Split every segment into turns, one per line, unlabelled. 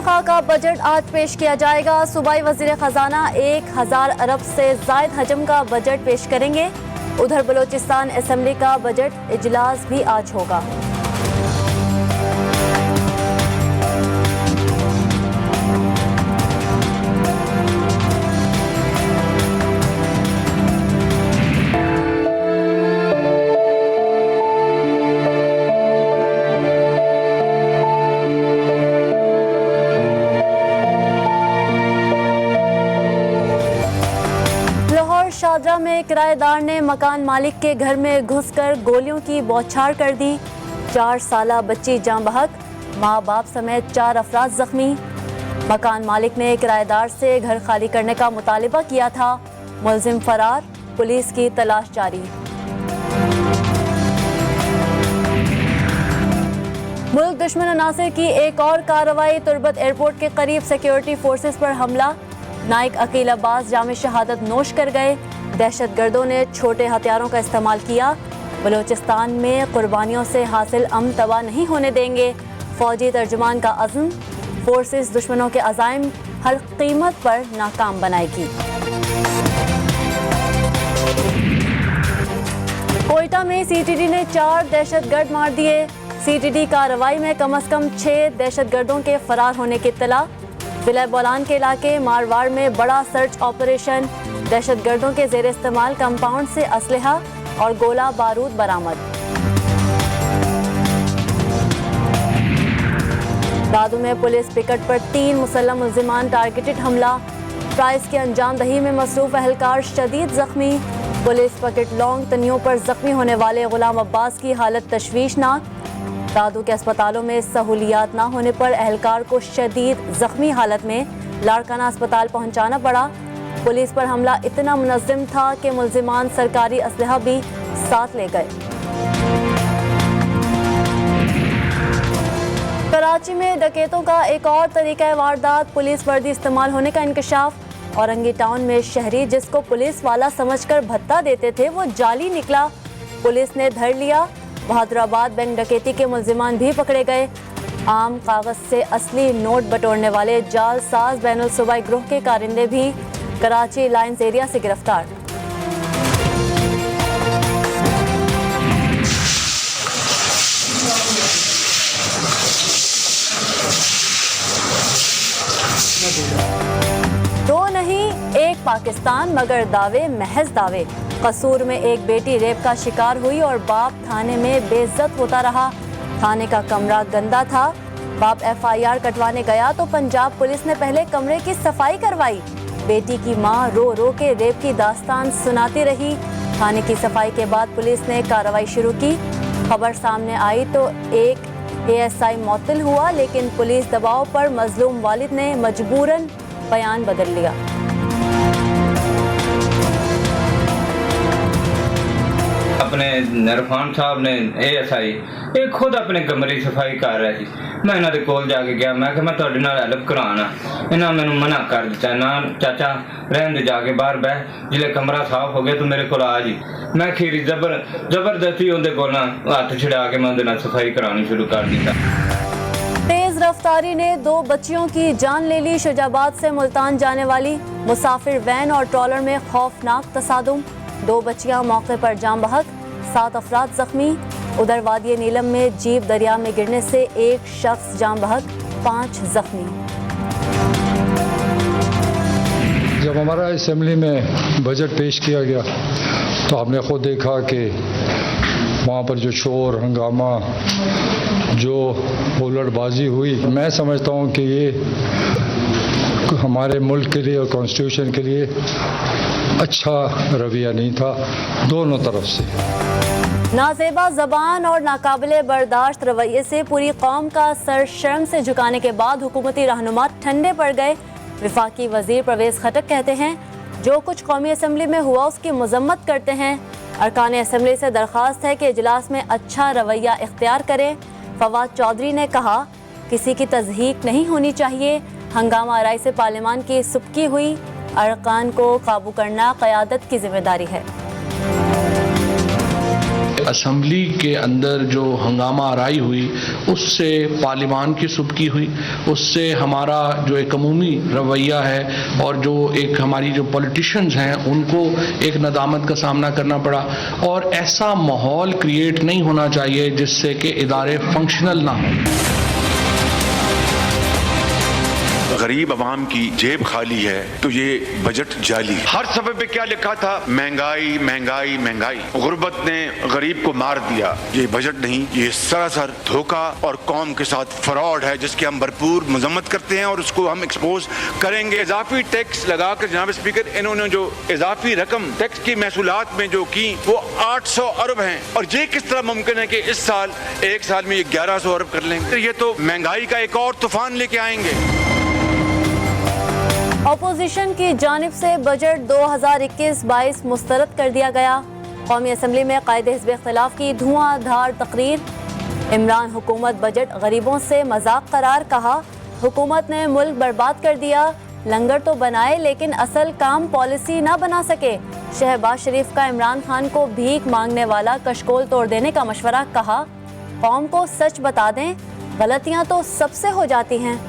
खां का बजट आज पेश किया जाएगा। सूबाई वज़ीर ख़जाना 1000 अरब से ज़ायद हजम का बजट पेश करेंगे। उधर बलोचिस्तान असेंबली का बजट इजलास भी आज होगा। शादरा में किराएदार ने मकान मालिक के घर में घुसकर गोलियों की बौछार कर दी। 4 साला बच्ची जाँ बहक, माँ बाप समेत 4 अफराद जख्मी। मकान मालिक ने किराएदार से घर खाली करने का मुतालिबा किया था। मुलजिम फरार, पुलिस की तलाश जारी। मुल्क दुश्मन अनासिर की एक और कार्रवाई। तुर्बत एयरपोर्ट के करीब सिक्योरिटी फोर्सेस पर हमला। नाइक अकील अब्बास जाम शहादत नोश कर गए। दहशतगर्दों ने छोटे हथियारों का इस्तेमाल किया। बलोचिस्तान में कुर्बानियों से हासिल अमन तबाह नहीं होने देंगे। फौजी तर्जुमान का अज़्म, फोर्सेस दुश्मनों के अज़ाइम हर कीमत पर नाकाम बनाएगी। कोयटा में सीटीडी ने 4 दहशतगर्द मार दिए। सीटीडी कार्रवाई में कम से कम 6 दहशतगर्दों के फरार होने की इत्तला। विलय बोलान के इलाके मारवाड़ में बड़ा सर्च ऑपरेशन। दहशतगर्दों के जेर इस्तेमाल कंपाउंड से असलहा और गोला बारूद बरामद। दादू में पुलिस पिकट पर 3 मुसल्लम मुल्जिमान टारगेटेड हमला। प्राइस की अंजाम दही में मसरूफ अहलकार शदीद जख्मी। पुलिस पकेट लॉन्ग तनियों पर जख्मी होने वाले गुलाम अब्बास की हालत तशवीशनाक। दादू के अस्पतालों में सहूलियात न होने पर अहलकार को शदीद जख्मी हालत में लाड़काना अस्पताल पहुंचाना पड़ा। पुलिस पर हमला इतना मुनज़्ज़म था कि मुल्जिमान सरकारी असलहा भी साथ ले गए। कराची में डकैतों का एक और तरीका वारदात। पुलिस वर्दी इस्तेमाल होने का इंकशाफ। औरंगी टाउन में शहरी जिसको पुलिस वाला समझकर भत्ता देते थे वो जाली निकला। पुलिस ने धर लिया। बहादुराबाद बैंक डकैती के मुल्जिमान भी पकड़े गए। आम कागज से असली नोट बटोरने वाले जालसाज बैनुल सूबाई ग्रोह के कारिंदे भी कराची लाइंस एरिया से गिरफ्तार। दो नहीं एक पाकिस्तान मगर दावे महज दावे। कसूर में एक बेटी रेप का शिकार हुई और बाप थाने में बेइज्जत होता रहा। थाने का कमरा गंदा था। बाप एफआईआर कटवाने गया तो पंजाब पुलिस ने पहले कमरे की सफाई करवाई। बेटी की मां रो रो के रेप की दास्तान सुनाती रही। थाने की सफाई के बाद पुलिस ने कार्रवाई शुरू की। खबर सामने आई तो एक एएसआई मुअत्तल हुआ, लेकिन पुलिस दबाव पर मजलूम वालिद ने मजबूरन बयान बदल लिया।
अपने इरफान साहब ने एएसआई ਇਹ खुद अपने कमरे की सफाई कर रहा ਸੀ। मैं इन्हों के कोल जाके गया। मैं कि मैं तुहाडे नाल हेल्प कराना। इन्होंने मैनू मना कर दिता। ना चाचा रहन दे, जाके बाहर बह, जिले कमरा साफ हो गया तो मेरे को आ जी। मैं खीरी जबरदस्ती उनके कोल हाथ छिड़ा के मैं उनके नाल सफाई करानी शुरू कर दिता।
तेज रफ्तारी ने 2 बच्चियों की जान ले ली। शुजाबाद से मुल्तान जाने वाली मुसाफिर वैन और ट्रॉलर में खौफनाक तसादुम। 2 बच्चियां मौके पर जाम बहक, 7 अफराद जख्मी। उधर वादिय नीलम में जीप दरिया में गिरने से 1 शख्स जाम बहक, 5 जख्मी।
जब हमारा असेंबली में बजट पेश किया गया तो आपने खुद देखा कि वहाँ पर जो शोर हंगामा, जो हुल्लड़बाजी हुई, मैं समझता हूँ कि ये हमारे मुल्क के लिए और कॉन्स्टिट्यूशन के लिए अच्छा रवैया नहीं था दोनों तरफ से।
नाजेबा ज़बान और नाकाबिले बर्दाश्त रवैये से पूरी कौम का सर शर्म से झुकाने के बाद हुकूमती रहनुमा ठंडे पड़ गए। वफाकी वजीर परवेज खटक कहते हैं जो कुछ कौमी असम्बली में हुआ उसकी मजम्मत करते हैं। अरकान असम्बली से दरख्वास्त है कि इजलास में अच्छा रवैया इख्तियार करें। फवाद चौधरी ने कहा किसी की तज़हीक नहीं होनी चाहिए। हंगामा आराई से पार्लियामान की सुबकी हुई। अरकान को काबू करना क़यादत की जिम्मेदारी है।
असम्बली के अंदर जो हंगामा आराई हुई उससे पार्लिमान की सुबकी हुई, उससे हमारा जो एक अमूमी रवैया है और जो एक हमारी जो पॉलिटिशियंस हैं उनको एक नदामत का सामना करना पड़ा। और ऐसा माहौल क्रिएट नहीं होना चाहिए जिससे कि इदारे फंक्शनल ना हो।
गरीब आवाम की जेब खाली है तो ये बजट जाली है। हर सफ़े पे क्या लिखा था? महंगाई महंगाई महंगाई। गुर्बत ने गरीब को मार दिया। ये बजट नहीं, ये सरासर धोखा और कौम के साथ फ्रॉड है जिसकी हम भरपूर मजम्मत करते हैं और उसको हम एक्सपोज करेंगे। इजाफी टैक्स लगाकर जनाब स्पीकर इन्होंने जो इजाफी रकम टैक्स की महसूलात में जो की वो 800 अरब हैं और ये किस तरह मुमकिन है कि इस साल एक साल में ये 1100 अरब कर लेंगे? तो ये तो महंगाई का एक और तूफान लेके आएंगे।
अपोजिशन की जानिब से बजट 2021-22 मुस्तरद कर दिया गया। कौमी असम्बली में कायदे हिज़्ब इख्तिलाफ की धुआंधार तकरीर। इमरान हुकूमत बजट गरीबों से मजाक करार, कहा हुकूमत ने मुल्क बर्बाद कर दिया। लंगर तो बनाए लेकिन असल काम पॉलिसी ना बना सके। शहबाज शरीफ का इमरान खान को भीख मांगने वाला कशकोल तोड़ देने का मशवरा, कहा कौम को सच बता दें, गलतियां तो सबसे हो जाती हैं।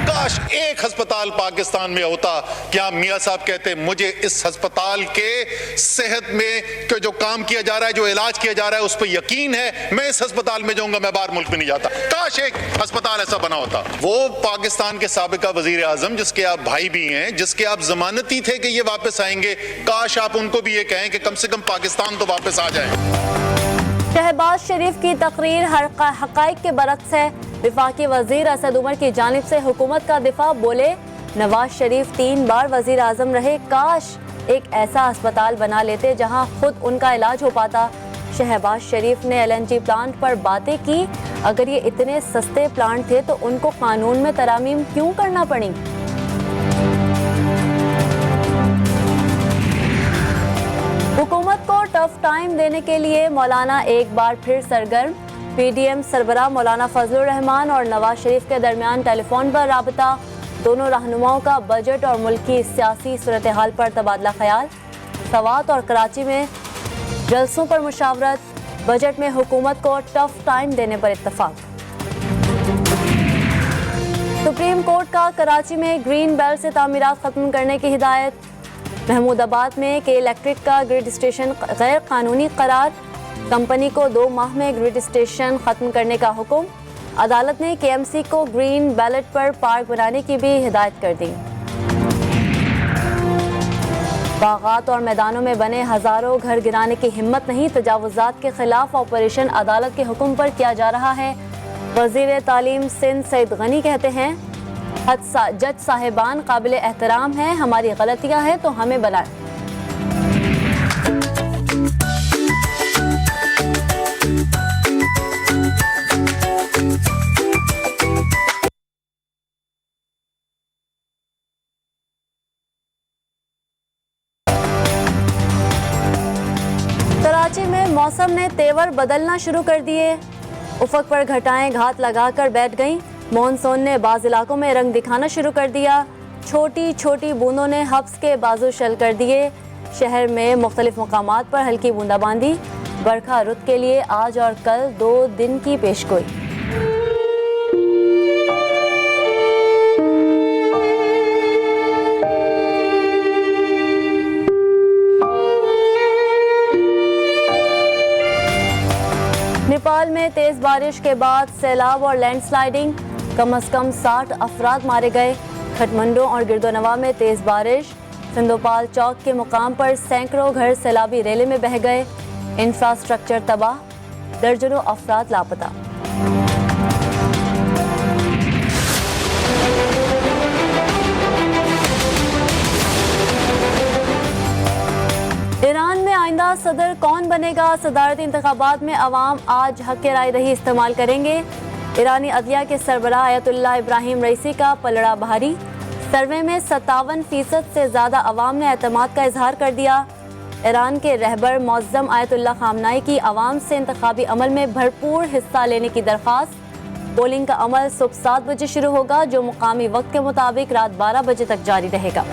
काश एक अस्पताल पाकिस्तान में होता। क्या मियां साहब कहते मुझे इस अस्पताल के सेहत में जो काम किया जा रहा है, जो इलाज किया जा रहा है, उस पर यकीन है, मैं इस अस्पताल में जाऊंगा, मैं बाहर मुल्क में नहीं जाता। काश एक अस्पताल ऐसा बना होता। वो पाकिस्तान के साबिका वजीर आजम जिसके आप भाई भी हैं, जिसके आप जमानती थे कि ये वापस आएंगे, काश आप उनको भी ये कहें कि कम से कम पाकिस्तान तो वापस आ जाए।
शहबाज शरीफ की तकरीर हक़ाइक़ के बरक्स है। विफाकी वजीर असद उमर की जानिब से हुकूमत का दिफा, बोले नवाज शरीफ 3 बार वजीर आजम रहे, काश एक ऐसा अस्पताल बना लेते जहां खुद उनका इलाज हो पाता। शहबाज शरीफ ने LNG प्लांट पर बातें की, अगर ये इतने सस्ते प्लांट थे तो उनको कानून में तरामीम क्यों करना पड़ी। हुकूमत को टफ टाइम देने के लिए मौलाना एक बार फिर सरगर्म। PDM सरबराह मौलाना फजलुर रहमान और नवाज शरीफ के दरमियान टेलीफोन पर राबता। दोनों रहनुमाओं का बजट और मुल्क की सियासी सूरत हाल पर तबादला ख्याल। सवात और कराची में जलसों पर मुशावरत। बजट में हुकूमत को टफ टाइम देने पर इत्तफाक। सुप्रीम कोर्ट का कराची में ग्रीन बेल्ट से तामीरात खत्म करने की हिदायत। महमूदाबाद में के इलेक्ट्रिक का ग्रिड स्टेशन गैर कानूनी करार। कंपनी को 2 माह में ग्रिड स्टेशन खत्म करने का हुक्म। अदालत ने KMC को ग्रीन बेल्ट पर पार्क बनाने की भी हिदायत कर दी। बागात और मैदानों में बने हजारों घर गिराने की हिम्मत नहीं, तजावुजात के खिलाफ ऑपरेशन अदालत के हुक्म पर किया जा रहा है। वजीर तालीम सिंध सईद गनी कहते हैं, जज साहिबान काबिल एहतराम हैं, हमारी गलतियां हैं तो हमें बनाएं। कराची में मौसम ने तेवर बदलना शुरू कर दिए। उफक पर घटाएं घात लगाकर बैठ गईं। मॉनसून ने बाज़ इलाकों में रंग दिखाना शुरू कर दिया। छोटी छोटी बूंदों ने हब्स के बाजू शल कर दिए। शहर में मुख्तलिफ मकामात पर हल्की बूंदाबांदी। बरखा रुत के लिए आज और कल 2 दिन की पेशगोई। नेपाल में तेज बारिश के बाद सैलाब और लैंडस्लाइडिंग। कम से कम 60 अफराद मारे गए। खटमंडू और गिरदोनवा में तेज बारिश। सिंधोपाल चौक के मुकाम पर सैकड़ों घर सैलाबी रेले में बह गए। इंफ्रास्ट्रक्चर तबाह, दर्जनों अफराद लापता। ईरान में आइंदा सदर कौन बनेगा? सदारती इंतखाबात में अवाम आज हक राय दही इस्तेमाल करेंगे। ईरानी अदलिया के सरबराह आयतुल्लाह इब्राहिम रईसी का पलड़ा भारी। सर्वे में 57% से ज़्यादा अवाम ने एतमाद का इजहार कर दिया। ईरान के रहबर मौज़्ज़म आयतुल्लाह खामनाई की अवाम से इंतखाबी अमल में भरपूर हिस्सा लेने की दरख्वास्त। पोलिंग का अमल सुबह 7 बजे शुरू होगा, जो मुकामी वक्त के मुताबिक रात 12 बजे तक जारी रहेगा।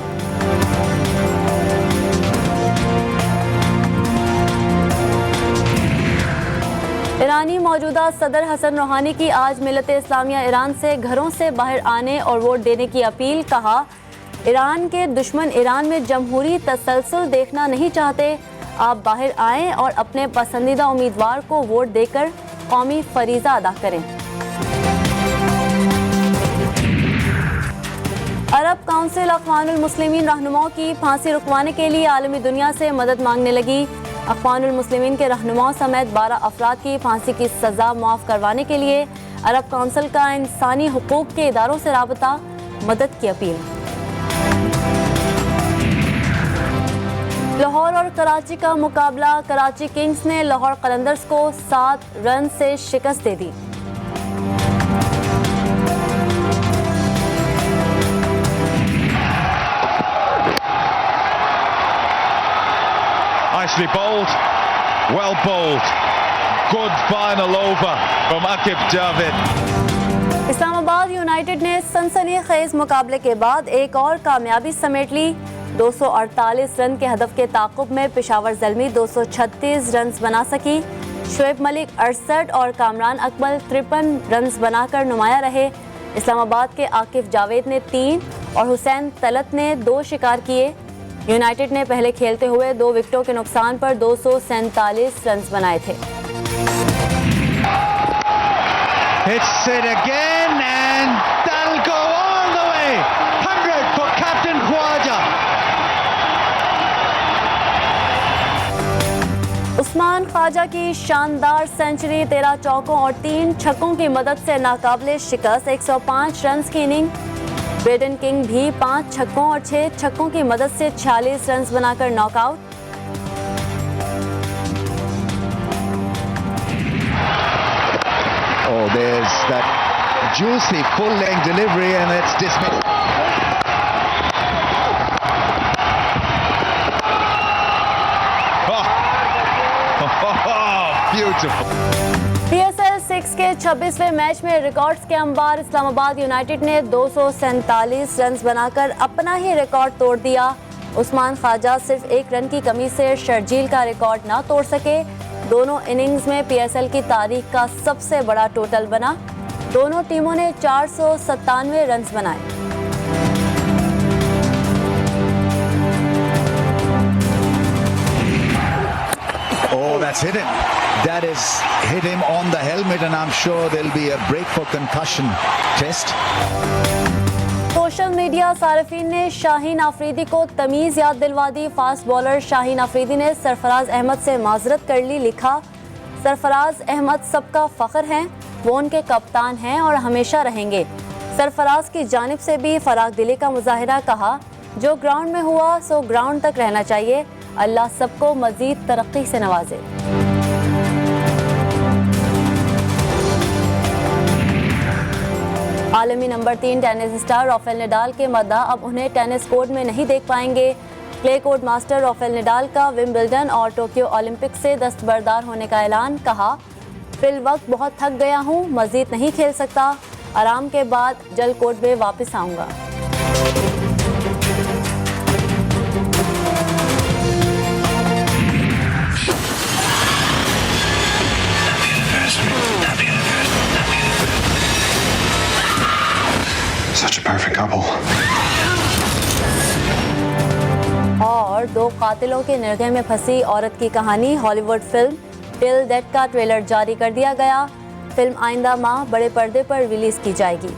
ईरानी मौजूदा सदर हसन रूहानी की आज मिलत इस्लामिया ईरान से घरों से बाहर आने और वोट देने की अपील। कहा, ईरान के दुश्मन ईरान में जमहूरी तसलसल देखना नहीं चाहते। आप बाहर आएं और अपने पसंदीदा उम्मीदवार को वोट देकर कौमी फरीज़ा अदा करें। अरब काउंसिल अक़वानुल मुस्लिमीन रहनुमाओं की फांसी रुकवाने के लिए आलमी दुनिया से मदद मांगने लगी। अक़वानुल मुस्लिमीन के रहनुमाओं समेत 12 अफराद की फांसी की सज़ा मुआफ़ करवाने के लिए अरब काउंसिल का इंसानी हुकूक के इदारों से राबता, मदद की अपील। लाहौर और कराची का मुकाबला, कराची किंग्स ने लाहौर कलंदर्स को 7 रन से शिकस्त दे दी।
Nicely bowled, well bowled, good final over from Akif Javid.
Islamabad United ने सनसनीखेज मुकाबले के बाद एक और कामयाबी समेट ली। 248 रन के हदफ के ताक़ुब में पेशावर ज़ल्मी 236 रन बना सकी। शुएब मलिक 68 और कामरान अकमल 53 रन बनाकर नुमाया रहे। इस्लामाबाद के आकिफ जावेद ने 3 और हुसैन तलत ने 2 शिकार किए। यूनाइटेड ने पहले खेलते हुए 2 विकेटों के नुकसान पर 247 रन बनाए थे।
Hits it again and that'll go all the way. 100 for Captain Khwaja.
Usman Khwaja की शानदार सेंचुरी, 13 चौकों और 3 छक्कों की मदद से नाकाबिले शिकस्त 105 रन की इनिंग। ब्रेडन किंग भी 5 छक्कों और 6 छक्कों की मदद से 46 रन बनाकर knockout.
Oh, there's that juicy full-length delivery and it's dismissed. Beautiful.
PSL 6 के 26वें मैच में रिकॉर्ड्स के अंबार, इस्लामाबाद यूनाइटेड ने 247 रन बनाकर अपना ही रिकॉर्ड तोड़ दिया। उस्मान ख्वाजा सिर्फ 1 रन की कमी से शर्जील का रिकॉर्ड ना तोड़ सके। दोनों इनिंग्स में PSL की तारीख का सबसे बड़ा टोटल बना। दोनों टीमों ने 497 रन बनाए।
Oh, that's hit him. That is hit him on the helmet and I'm sure there'll be a break for concussion test.
Social media सारिफीन ने शाहीन आफरीदी को तमीज़ याद दिलवा दी। फास्ट बॉलर शाहीन आफरीदी ने सरफराज अहमद से माजरत कर ली। लिखा, सरफराज अहमद सबका फ़ख्र हैं, वो उनके कप्तान हैं और हमेशा रहेंगे। सरफराज की जानिब से भी फराग दिली का मुजाहिरा। कहा, जो ग्राउंड में हुआ सो ग्राउंड तक रहना चाहिए। अल्लाह सबको मज़ीद तरक्की से नवाजे। आलमी number 3 tennis star Rafael Nadal के मद्दा अब उन्हें टेनिस कोर्ट में नहीं देख पाएंगे। Clay court master Rafael Nadal का विंबलडन और टोक्यो ओलंपिक से दस्तबरदार होने का ऐलान। कहा, फिल वक्त बहुत थक गया हूँ, मज़ीद नहीं खेल सकता। आराम के बाद जल्द कोर्ट में वापस आऊँगा।
Such a perfect couple.
और 2 कातिलों के निर्दय में फंसी औरत की कहानी, हॉलीवुड फिल्म टिल डेथ का ट्रेलर जारी कर दिया गया। फिल्म आइंदा माह बड़े पर्दे पर रिलीज की जाएगी।